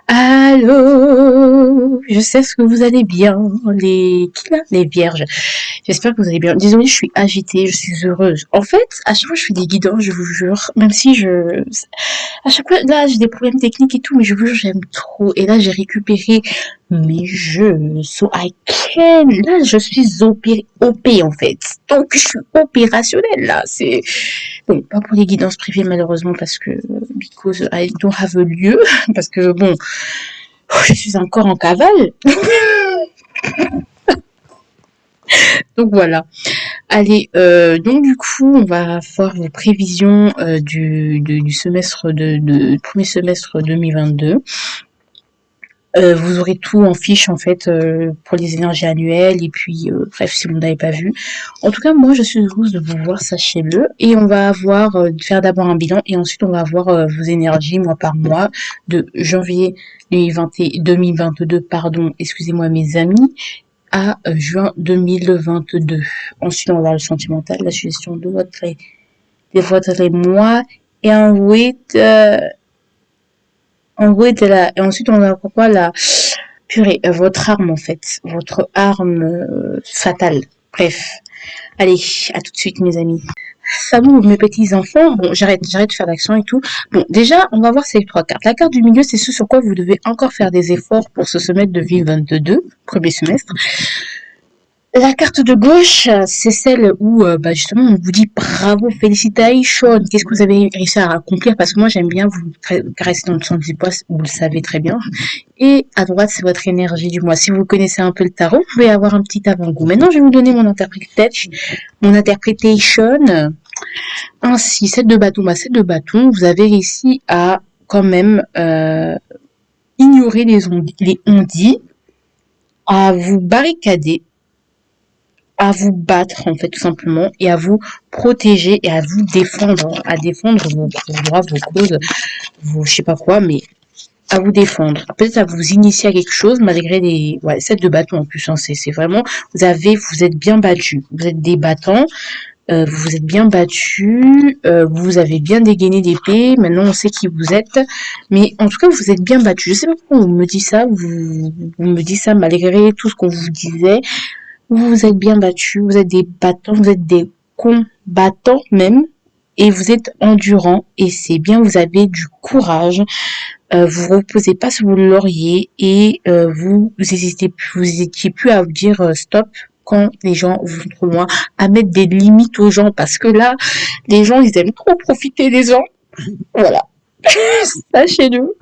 Allô, je sais ce que vous allez bien, les vierges. J'espère que vous allez bien. Désolée, je suis agitée, je suis heureuse. En fait, à chaque fois, je fais des guidances, je vous jure. Même si à chaque fois, là, j'ai des problèmes techniques et tout, mais je vous jure, j'aime trop. Et là, j'ai récupéré mes jeux. So I can. Là, je suis OP, en fait. Donc, je suis opérationnelle, là. Bon, pas pour les guidances privées, malheureusement, because I don't have a lieu. Parce que, bon, je suis encore en cavale. Donc voilà. Allez, donc du coup, on va voir vos prévisions du semestre premier semestre 2022. Vous aurez tout en fiche en fait pour les énergies annuelles et puis bref si vous n'avez pas vu. En tout cas moi je suis heureuse de vous voir, sachez-le, et on va faire d'abord un bilan et ensuite on va voir vos énergies mois par mois de janvier 2022 pardon, excusez-moi mes amis, à juin 2022. Ensuite on va voir le sentimental, la situation de votre mois et et ensuite on va pourquoi la purée, votre arme en fait, votre arme fatale. Bref, allez, à tout de suite mes amis. Salut mes petits enfants. Bon, j'arrête de faire l'action et tout. Bon, déjà, on va voir ces trois cartes. La carte du milieu, c'est ce sur quoi vous devez encore faire des efforts pour ce semestre de 2022, premier semestre. La carte de gauche, c'est celle où justement on vous dit bravo, félicitations, qu'est-ce que vous avez réussi à accomplir, parce que moi j'aime bien vous caresser dans le sens du poids, vous le savez très bien. Et à droite, c'est votre énergie du mois. Si vous connaissez un peu le tarot, vous pouvez avoir un petit avant-goût. Maintenant, je vais vous donner mon interpretation. Ainsi, 7 de bâton, 7 de bâton, vous avez réussi à quand même ignorer les on-dit, à vous barricader, à vous battre en fait tout simplement et à vous protéger et à vous défendre, à défendre vos droits, vos causes, je sais pas quoi, mais à vous défendre, peut-être à vous initier à quelque chose malgré les 7 de bâton en plus, hein, c'est vraiment, vous êtes bien battus, vous êtes des battants, vous vous êtes bien battus, vous avez bien dégainé d'épée, maintenant on sait qui vous êtes, mais en tout cas vous êtes bien battus. Je sais pas pourquoi on me dit ça, vous me dites ça malgré tout ce qu'on vous disait. Vous vous êtes bien battus, vous êtes des battants, vous êtes des combattants même, et vous êtes endurants, et c'est bien, vous avez du courage, vous reposez pas sur vos lauriers, et vous étiez plus à vous dire stop quand les gens vont trop loin, à mettre des limites aux gens, parce que là, les gens, ils aiment trop profiter des gens. Voilà. Sachez-le.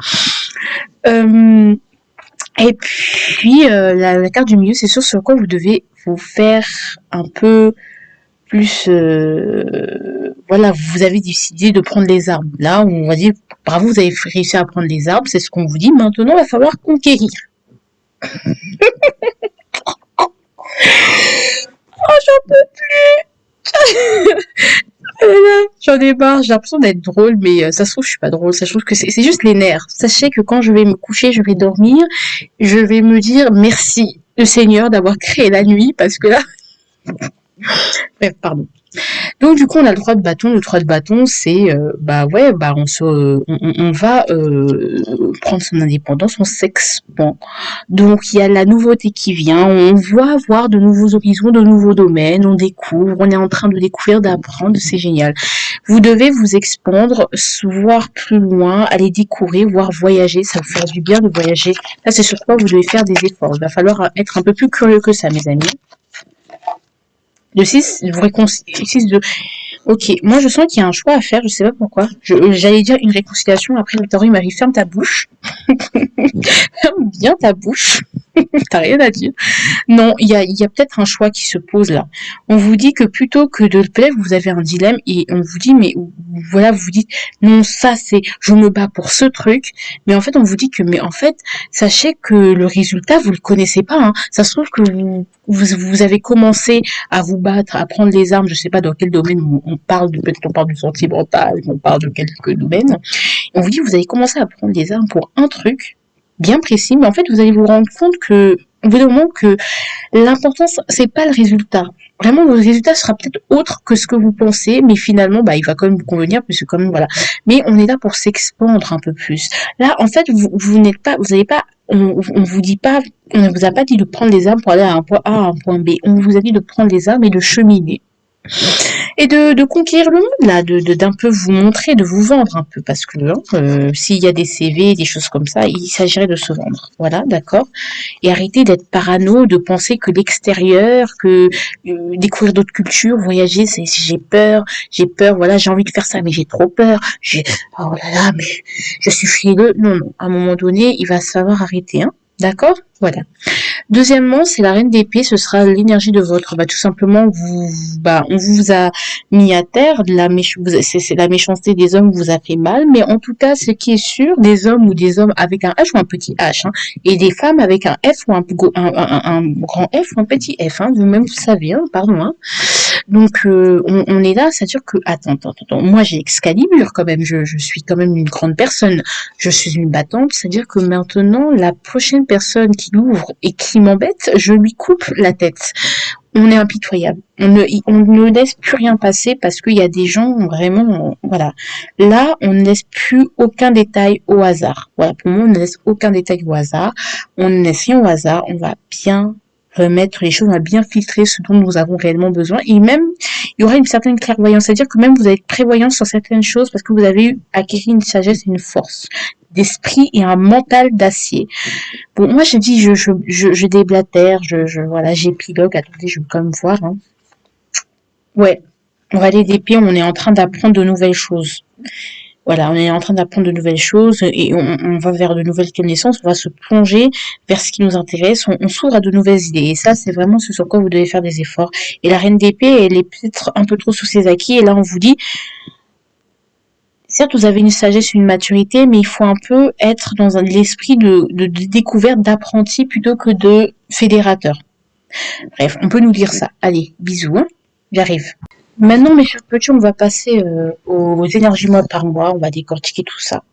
Et puis, la carte du milieu, c'est sur quoi vous devez vous faire un peu plus... voilà, vous avez décidé de prendre les armes. Là, on va dire, bravo, vous avez réussi à prendre les armes, c'est ce qu'on vous dit. Maintenant, il va falloir conquérir. Oh, j'en peux plus. J'en ai marre, j'ai l'impression d'être drôle, mais ça se trouve, je suis pas drôle. Ça se trouve que c'est juste les nerfs. Sachez que quand je vais me coucher, je vais dormir, je vais me dire merci le Seigneur d'avoir créé la nuit, parce que là... Bref, pardon. Donc du coup on a le 3 de bâton. Le 3 de bâton c'est on va prendre son indépendance, on s'expand. Donc il y a la nouveauté qui vient, on va avoir de nouveaux horizons, de nouveaux domaines, on découvre, on est en train de découvrir, d'apprendre, c'est génial. Vous devez vous expandre, voir plus loin, aller découvrir, voir voyager, ça va vous faire du bien de voyager. Là c'est sur quoi vous devez faire des efforts, il va falloir être un peu plus curieux que ça mes amis. Le 6, vous réconciliez. 6 de... Ok, moi je sens qu'il y a un choix à faire, je sais pas pourquoi. J'allais dire une réconciliation, après le tarot il m'a dit ferme ta bouche. Ferme bien ta bouche. T'as rien à dire. Non, il y a peut-être un choix qui se pose là. On vous dit que plutôt que de peut-être vous avez un dilemme et on vous dit mais voilà, vous vous dites non, ça c'est je me bats pour ce truc, mais en fait on vous dit que mais en fait sachez que le résultat vous le connaissez pas, hein. Ça se trouve que vous avez commencé à vous battre, à prendre les armes, je sais pas dans quel domaine on parle, peut-être qu'on parle du sentimental, on parle de quelques domaines. On vous dit que vous avez commencé à prendre les armes pour un truc bien précis, mais en fait vous allez vous rendre compte que au bout d'un moment que l'important c'est pas le résultat. vraiment le résultat sera peut-être autre que ce que vous pensez, mais finalement, bah, il va quand même vous convenir, puisque quand même, voilà. Mais on est là pour s'expandre un peu plus. Là, en fait, vous n'êtes pas, vous n'avez pas, on vous dit pas, on ne vous a pas dit de prendre les armes pour aller à un point A à un point B. On vous a dit de prendre les armes et de cheminer. Et de conquérir le monde, là, d'un peu vous montrer, de vous vendre un peu, parce que hein, s'il y a des CV, des choses comme ça, il s'agirait de se vendre. Voilà, d'accord. Et arrêter d'être parano, de penser que l'extérieur, que découvrir d'autres cultures, voyager, c'est j'ai peur, voilà, j'ai envie de faire ça, mais j'ai trop peur. Oh là là, mais je suis frileux. Non, non, à un moment donné, il va savoir arrêter, hein. D'accord. Voilà. Deuxièmement, c'est la reine d'épée, ce sera l'énergie de votre, bah, tout simplement, on vous a mis à terre, c'est la méchanceté des hommes vous a fait mal, mais en tout cas, ce qui est sûr, des hommes ou des hommes avec un H ou un petit H, hein, et des femmes avec un F ou un grand F ou un petit F, hein, vous-même vous savez, hein, pardon, hein. Donc, on est là, c'est-à-dire que, attends, moi j'ai Excalibur quand même, je suis quand même une grande personne, je suis une battante, c'est-à-dire que maintenant, la prochaine personne qui l'ouvre et qui m'embête, je lui coupe la tête. On est impitoyable. On ne laisse plus rien passer parce qu'il y a des gens vraiment, voilà. Là, on ne laisse plus aucun détail au hasard. Voilà, pour moi, on ne laisse aucun détail au hasard. On ne laisse rien au hasard. On va bien remettre les choses, on va bien filtrer ce dont nous avons réellement besoin. Et même, il y aura une certaine clairvoyance. C'est-à-dire que même vous avez prévoyance sur certaines choses parce que vous avez acquis une sagesse et une force d'esprit et un mental d'acier. Bon, moi, je dis, je déblatère, voilà, j'épilogue. Attendez, je vais quand même voir, hein. Ouais. On va aller d'épée, on est en train d'apprendre de nouvelles choses. Voilà, on est en train d'apprendre de nouvelles choses et on va vers de nouvelles connaissances, on va se plonger vers ce qui nous intéresse, on s'ouvre à de nouvelles idées. Et ça, c'est vraiment ce sur quoi vous devez faire des efforts. Et la reine d'épée, elle est peut-être un peu trop sous ses acquis. Et là, on vous dit, certes, vous avez une sagesse, une maturité, mais il faut un peu être dans l'esprit de découverte, d'apprenti plutôt que de fédérateur. Bref, on peut nous dire ça. Allez, bisous, hein, j'arrive. Maintenant, mes chers petits, on va passer aux énergies mois par mois, on va décortiquer tout ça.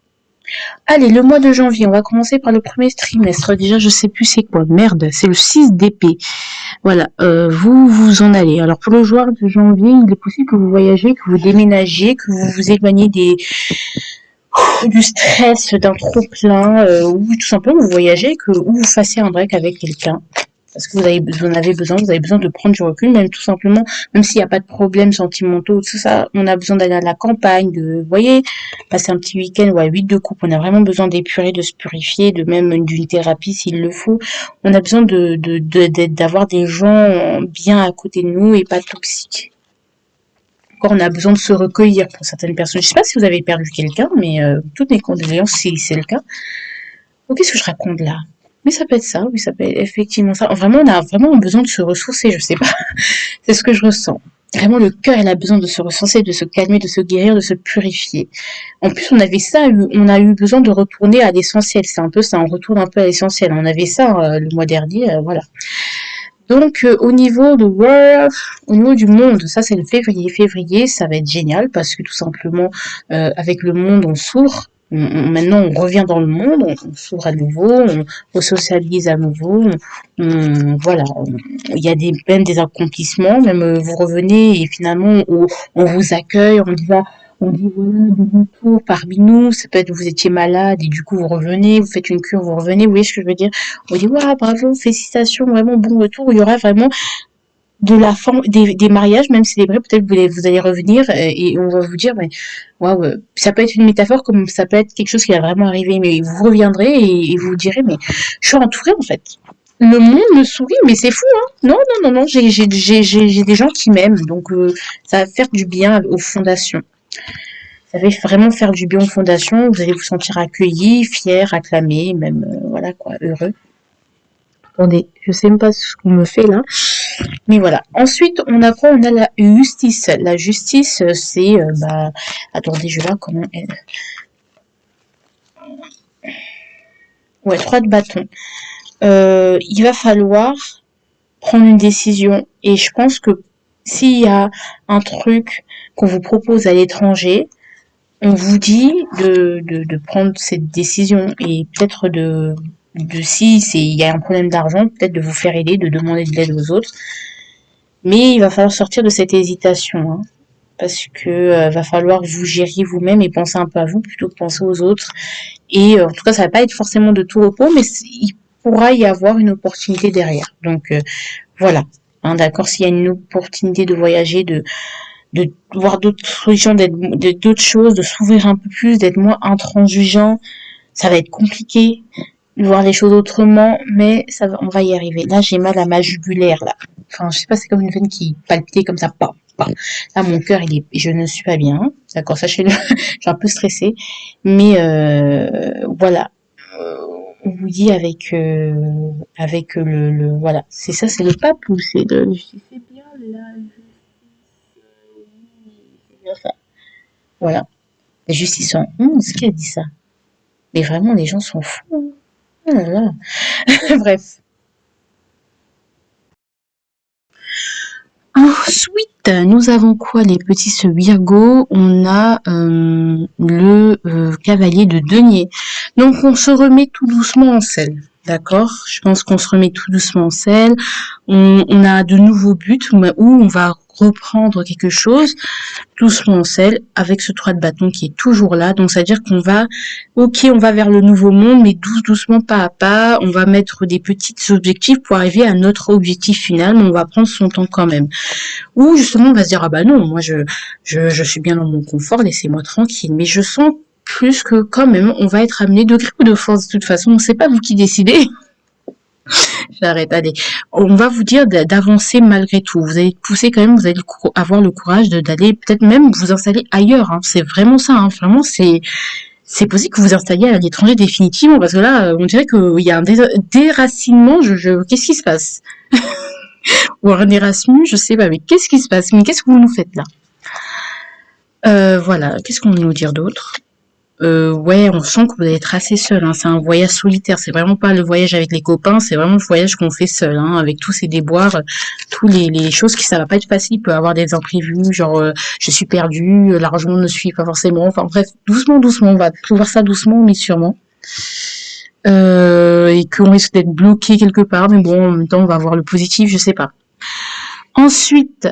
Allez, le mois de janvier, on va commencer par le premier trimestre. Déjà, je sais plus c'est quoi. Merde, c'est le 6 d'épée. Voilà, vous en allez. Alors, pour le joueur de janvier, il est possible que vous voyagez, que vous déménagiez, que vous vous éloignez du stress, d'un trop-plein, ou tout simplement vous voyagez, ou vous fassiez un break avec quelqu'un. Parce que vous avez besoin de prendre du recul, même tout simplement, même s'il n'y a pas de problèmes sentimentaux, tout ça, on a besoin d'aller à la campagne, vous voyez, passer un petit week-end ou à 8 de coupe, on a vraiment besoin d'épurer, de se purifier, de même d'une thérapie s'il le faut. On a besoin d'avoir des gens bien à côté de nous et pas toxiques. Encore, on a besoin de se recueillir pour certaines personnes. Je sais pas si vous avez perdu quelqu'un, mais toutes mes condoléances si c'est le cas. Oh, qu'est-ce que je raconte là? Mais ça peut être ça, oui, ça peut être effectivement ça. Vraiment, on a vraiment besoin de se ressourcer, je sais pas. C'est ce que je ressens. Vraiment, le cœur, il a besoin de se ressourcer, de se calmer, de se guérir, de se purifier. En plus, on a eu besoin de retourner à l'essentiel. C'est un peu ça, on retourne un peu à l'essentiel. On avait ça le mois dernier, voilà. Donc, au niveau du monde, ça c'est le février. Février, ça va être génial parce que tout simplement, avec le monde, on s'ouvre. Maintenant, on revient dans le monde, on s'ouvre à nouveau, on socialise à nouveau, voilà, il y a même des accomplissements, même vous revenez et finalement on vous accueille, on dit voilà, de retour parmi nous, ça peut être vous étiez malade et du coup vous revenez, vous faites une cure, vous revenez, vous voyez ce que je veux dire? On dit ouais, bravo, félicitations, vraiment bon retour, il y aura vraiment de la forme des mariages même célébrés, peut-être vous allez revenir et on va vous dire mais waouh, ça peut être une métaphore comme ça peut être quelque chose qui va vraiment arriver, mais vous reviendrez et vous direz mais je suis entourée en fait. Le monde me sourit, mais c'est fou, hein. Non, non, non, non, j'ai des gens qui m'aiment, donc ça va faire du bien aux fondations. Ça va vraiment faire du bien aux fondations, vous allez vous sentir accueilli, fier, acclamé, même, voilà quoi, heureux. Attendez, je sais même pas ce qu'on me fait là. Mais voilà. Ensuite, on a quoi? On a la justice. La justice, c'est, attendez, je vais voir comment elle... Ouais, 3 de bâton. Il va falloir prendre une décision. Et je pense que s'il y a un truc qu'on vous propose à l'étranger, on vous dit de prendre cette décision et peut-être si il y a un problème d'argent, peut-être de vous faire aider, de demander de l'aide aux autres. Mais il va falloir sortir de cette hésitation, hein, parce que va falloir vous gérer vous-même et penser un peu à vous plutôt que penser aux autres. Et en tout cas, ça va pas être forcément de tout repos, mais il pourra y avoir une opportunité derrière. Donc voilà, hein, d'accord, s'il y a une opportunité de voyager, de voir d'autres solutions, d'autres choses, de s'ouvrir un peu plus, d'être moins intransigeant, ça va être compliqué de voir les choses autrement, mais ça va, on va y arriver. Là, j'ai mal à ma jugulaire, là. Enfin, je sais pas, c'est comme une veine qui palpitait comme ça. Pas, pas. Là, mon cœur, je ne suis pas bien. D'accord, sachez-le. Je suis un peu stressée. Mais voilà. On vous dit avec voilà. C'est ça, c'est le pape ou c'est le... Je sais bien, là. C'est bien ça. Voilà. La justice en 11, qui a dit ça? Mais vraiment, les gens sont fous. Oh là là. Bref. Ensuite, nous avons quoi les petits Virgo? On a le cavalier de denier. Donc on se remet tout doucement en selle. D'accord? Je pense qu'on se remet tout doucement en selle. On a de nouveaux buts où on va reprendre quelque chose doucement en selle avec ce 3 de bâton qui est toujours là. Donc c'est à dire qu'on va, ok, on va vers le nouveau monde, mais doucement, pas à pas. On va mettre des petits objectifs pour arriver à notre objectif final, mais on va prendre son temps quand même. Ou justement on va se dire ah bah non, moi je suis bien dans mon confort, laissez-moi tranquille. Mais je sens plus que quand même on va être amené de gré ou de force de toute façon, c'est pas vous qui décidez. J'arrête, allez. On va vous dire d'avancer malgré tout. Vous allez pousser quand même, vous allez avoir le courage d'aller peut-être même vous installer ailleurs. Hein. C'est vraiment ça, hein. Vraiment c'est possible que vous installiez à l'étranger définitivement parce que là on dirait qu'il y a un déracinement. Qu'est-ce qui se passe? Ou un Erasmus, je sais pas, mais qu'est-ce qui se passe? Mais qu'est-ce que vous nous faites là? Voilà, qu'est-ce qu'on veut nous dire d'autre? Ouais, on sent que vous allez être assez seul, hein. C'est un voyage solitaire, c'est vraiment pas le voyage avec les copains, c'est vraiment le voyage qu'on fait seul, hein, avec tous ces déboires, tous les choses qui ça va pas être facile, il peut y avoir des imprévus, genre je suis perdue, l'argent ne suit pas forcément, enfin bref, doucement, on va pouvoir ça doucement mais sûrement. Et qu'on risque d'être bloqué quelque part, mais bon, en même temps, on va voir le positif, je sais pas. Ensuite,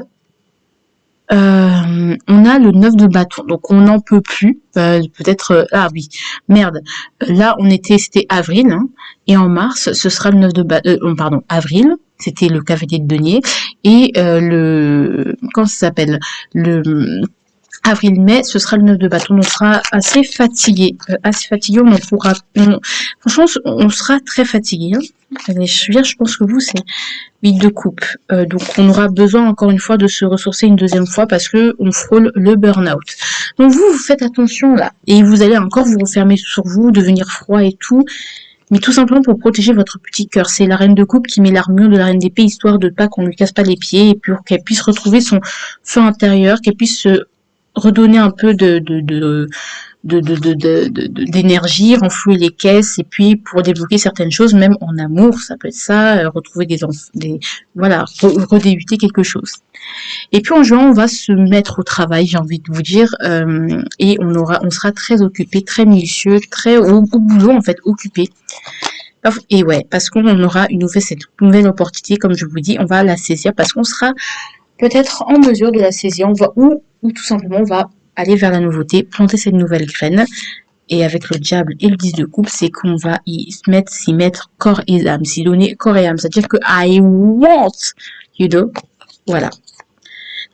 on a le 9 de bâton, donc on n'en peut plus. Peut-être... ah oui, merde. Là, c'était avril, hein, et en mars, ce sera le 9 de bâton... pardon, avril, c'était le cavalier de denier, et comment ça s'appelle? Le avril-mai, ce sera le 9 de bâton. On sera assez fatigué. On en pourra... franchement, on sera très fatigué. Hein. Allez, je pense que vous, c'est 8 de coupe. Donc, on aura besoin, encore une fois, de se ressourcer une deuxième fois parce que on frôle le burn-out. Donc, vous faites attention, là. Et vous allez encore vous refermer sur vous, devenir froid et tout. Mais tout simplement pour protéger votre petit cœur. C'est la reine de coupe qui met l'armure de la reine d'épée, histoire de pas qu'on lui casse pas les pieds et pour qu'elle puisse retrouver son feu intérieur, qu'elle puisse se redonner un peu d'énergie, renflouer les caisses et puis pour débloquer certaines choses, même en amour, ça peut être ça, retrouver voilà, redébuter quelque chose. Et puis en juin, on va se mettre au travail, j'ai envie de vous dire, et on sera très occupé, très minutieux, très au boulot en fait, occupé. Et ouais, parce qu'on aura cette nouvelle opportunité, comme je vous dis, on va la saisir parce qu'on sera peut-être en mesure de la saisir, ou tout simplement on va aller vers la nouveauté, planter cette nouvelle graine. Et avec le diable et le 10 de coupe, c'est qu'on va s'y mettre corps et âme, s'y donner corps et âme. C'est-à-dire que I want, you know, voilà.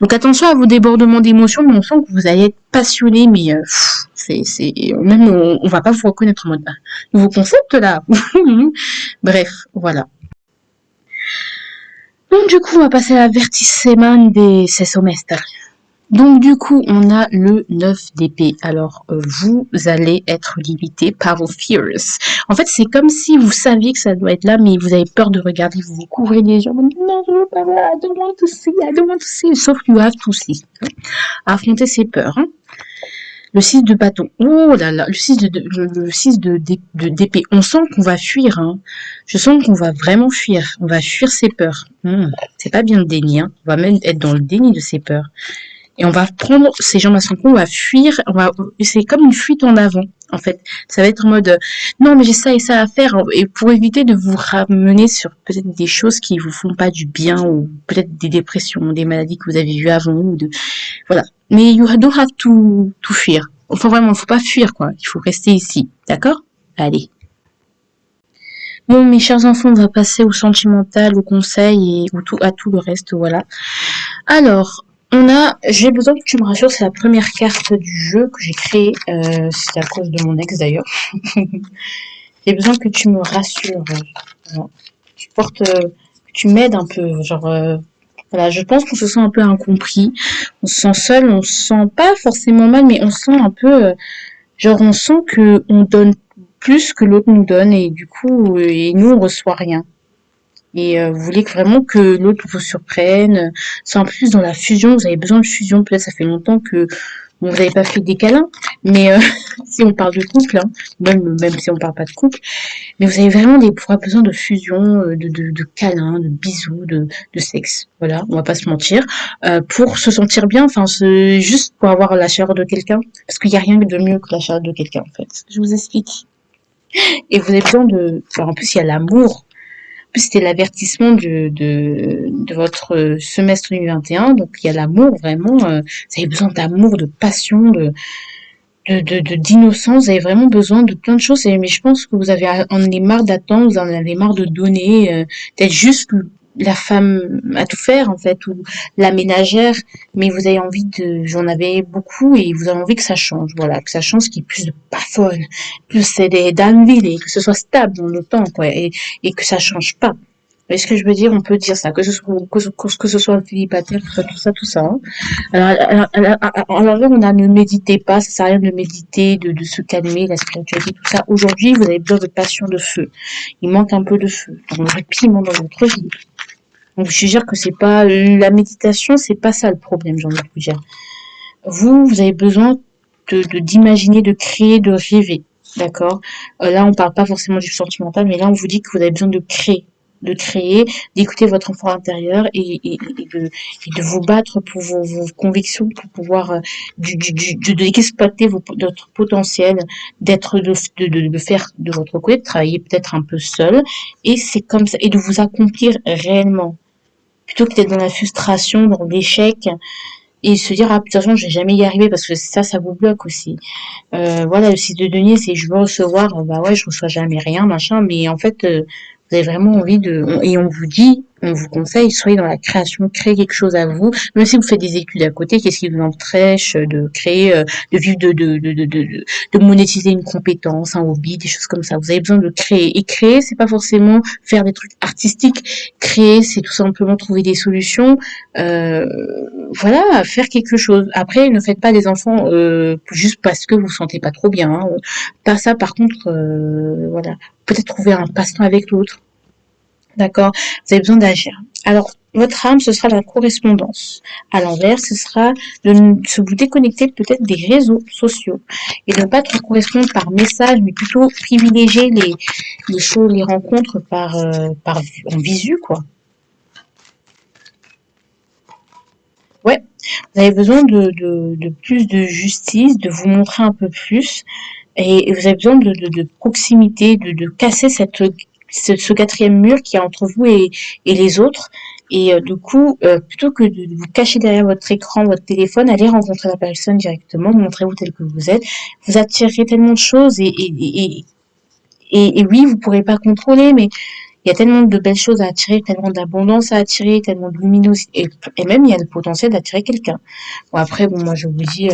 Donc attention à vos débordements d'émotions, mais on sent que vous allez être passionné, mais même on va pas vous reconnaître en mode nouveau concept là. Bref, voilà. Donc du coup, on va passer à l'avertissement des semestres. Donc du coup, on a le 9 d'épée. Alors, vous allez être limité par vos fears. En fait, c'est comme si vous saviez que ça doit être là, mais vous avez peur de regarder, vous vous couvrez les yeux, vous dites non, je veux pas voir, I don't want to see. Sauf que you have to see. Affronter ses peurs. Hein. Le 6 de bâton. Oh là là, le 6 d'épée. On sent qu'on va fuir. Hein. Je sens qu'on va vraiment fuir. On va fuir ses peurs. C'est pas bien le déni. Hein. On va même être dans le déni de ses peurs. Et on va prendre ces jambes à son cou, on va fuir, c'est comme une fuite en avant, en fait. Ça va être en mode, non, mais j'ai ça et ça à faire, et pour éviter de vous ramener sur peut-être des choses qui vous font pas du bien, ou peut-être des dépressions, des maladies que vous avez vues avant, voilà. Mais you don't have to fear. Enfin, vraiment, il faut pas fuir, quoi. Il faut rester ici. D'accord? Allez. Bon, mes chers enfants, on va passer au sentimental, au conseil et à tout le reste, voilà. Alors, j'ai besoin que tu me rassures, c'est la première carte du jeu que j'ai créée, c'est à cause de mon ex d'ailleurs. J'ai besoin que tu me rassures, voilà. Que tu m'aides un peu, genre, voilà, je pense qu'on se sent un peu incompris, on se sent seul, on se sent pas forcément mal, mais on se sent un peu, genre, on sent que on donne plus que l'autre nous donne, et du coup, et nous on reçoit rien. Et vous voulez vraiment que l'autre vous surprenne. C'est en plus dans la fusion, vous avez besoin de fusion. Peut-être ça fait longtemps que vous n'avez pas fait des câlins, mais si on parle de couple, hein, même si on parle pas de couple, mais vous avez vraiment besoin de fusion, de câlins, de bisous, de sexe. Voilà, on va pas se mentir. Pour se sentir bien, enfin, c'est juste pour avoir la chaleur de quelqu'un, parce qu'il n'y a rien de mieux que la chaleur de quelqu'un, en fait. Je vous explique. Et vous avez besoin en plus, il y a l'amour. Plus c'était l'avertissement de votre semestre 2021, donc il y a l'amour vraiment, vous avez besoin d'amour, de passion, d'innocence, vous avez vraiment besoin de plein de choses, mais je pense que en avez marre d'attendre, vous en avez marre de donner, d'être juste la femme à tout faire en fait, ou la ménagère, mais vous avez j'en avais beaucoup et vous avez envie que ça change, voilà, que ça change, qu'il y ait plus de personnes, plus d'envie et que ce soit stable dans le temps, quoi, et que ça change pas. Est ce que je veux dire, on peut dire ça, que ce soit célibataire, que ce soit tout ça. Hein. Alors, on a ne méditez pas, ça sert à rien de méditer, de se calmer, la spiritualité, tout ça. Aujourd'hui, vous avez besoin de passion, de feu. Il manque un peu de feu, dans le piment dans votre vie. Donc, je suggère que c'est pas, la méditation, c'est pas ça le problème, j'ai envie de vous dire. Vous avez besoin d'imaginer, de créer, de rêver. D'accord? Là, on parle pas forcément du sentimental, mais là, on vous dit que vous avez besoin de créer, d'écouter votre enfant intérieur et de vous battre pour vos convictions, pour pouvoir d'exploiter votre potentiel, de faire de votre côté, de travailler peut-être un peu seul, et c'est comme ça, et de vous accomplir réellement, plutôt que d'être dans la frustration, dans l'échec, et se dire, ah, de toute façon, je vais jamais y arriver, parce que ça vous bloque aussi. Voilà, le site de denier, c'est je veux recevoir, bah ouais, je reçois jamais rien, machin, mais en fait, vous avez vraiment envie et on vous dit, on vous conseille, soyez dans la création, créez quelque chose à vous, même si vous faites des études à côté, qu'est-ce qui vous empêche de créer, de vivre, de monétiser une compétence, un hobby, des choses comme ça. Vous avez besoin de créer. Et créer, c'est pas forcément faire des trucs artistiques. Créer, c'est tout simplement trouver des solutions, euh, voilà, faire quelque chose. Après, ne faites pas des enfants juste parce que vous vous sentez pas trop bien. Hein. Pas ça, par contre, voilà. Peut-être trouver un passe-temps avec l'autre. D'accord? Vous avez besoin d'agir. Alors, votre âme, ce sera la correspondance. À l'envers, ce sera de se vous déconnecter peut-être des réseaux sociaux et de ne pas trop correspondre par message, mais plutôt privilégier les choses, les rencontres en visu, quoi. Ouais, vous avez besoin de plus de justice, de vous montrer un peu plus, et vous avez besoin de proximité, de casser ce quatrième mur qui est entre vous et les autres. Et du coup, plutôt que de vous cacher derrière votre écran, votre téléphone, allez rencontrer la personne directement, montrez-vous tel que vous êtes. Vous attirerez tellement de choses et oui, vous pourrez pas contrôler, mais il y a tellement de belles choses à attirer, tellement d'abondance à attirer, tellement de luminosité, et même il y a le potentiel d'attirer quelqu'un. Bon après, bon moi je vous dis,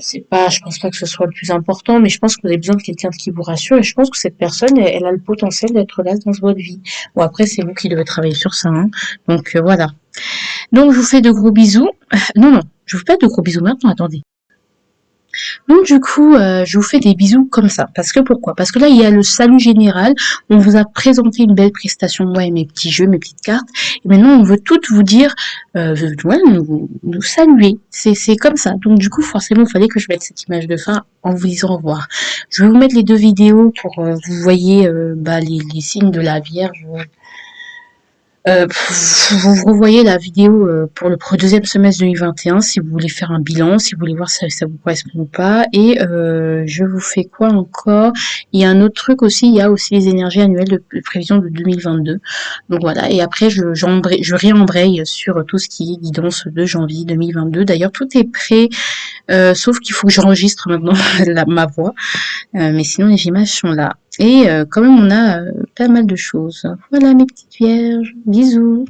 c'est pas, je pense pas que ce soit le plus important, mais je pense que vous avez besoin de quelqu'un qui vous rassure, et je pense que cette personne, elle a le potentiel d'être là dans votre vie. Bon après, c'est vous qui devez travailler sur ça, hein. Donc voilà. Donc je vous fais de gros bisous. Non non, je vous fais pas de gros bisous maintenant. Attendez. Donc du coup, je vous fais des bisous comme ça. Parce que pourquoi? Parce que là, il y a le salut général. On vous a présenté une belle prestation, moi et mes petits jeux, mes petites cartes. Et maintenant, on veut toutes vous dire, ouais, nous saluer. C'est comme ça. Donc du coup, forcément, il fallait que je mette cette image de fin en vous disant au revoir. Je vais vous mettre les deux vidéos pour que vous voyez les signes de la Vierge Vous revoyez la vidéo pour le deuxième semestre 2021 si vous voulez faire un bilan, si vous voulez voir si ça vous correspond ou pas. Et je vous fais quoi encore? Il y a un autre truc aussi, il y a aussi les énergies annuelles de prévision de 2022. Donc voilà, et après je réembraye sur tout ce qui est guidance de janvier 2022. D'ailleurs, tout est prêt, sauf qu'il faut que j'enregistre maintenant ma voix. Mais sinon, les images sont là. Et quand même, on a pas mal de choses. Voilà mes petites vierges. Bisous.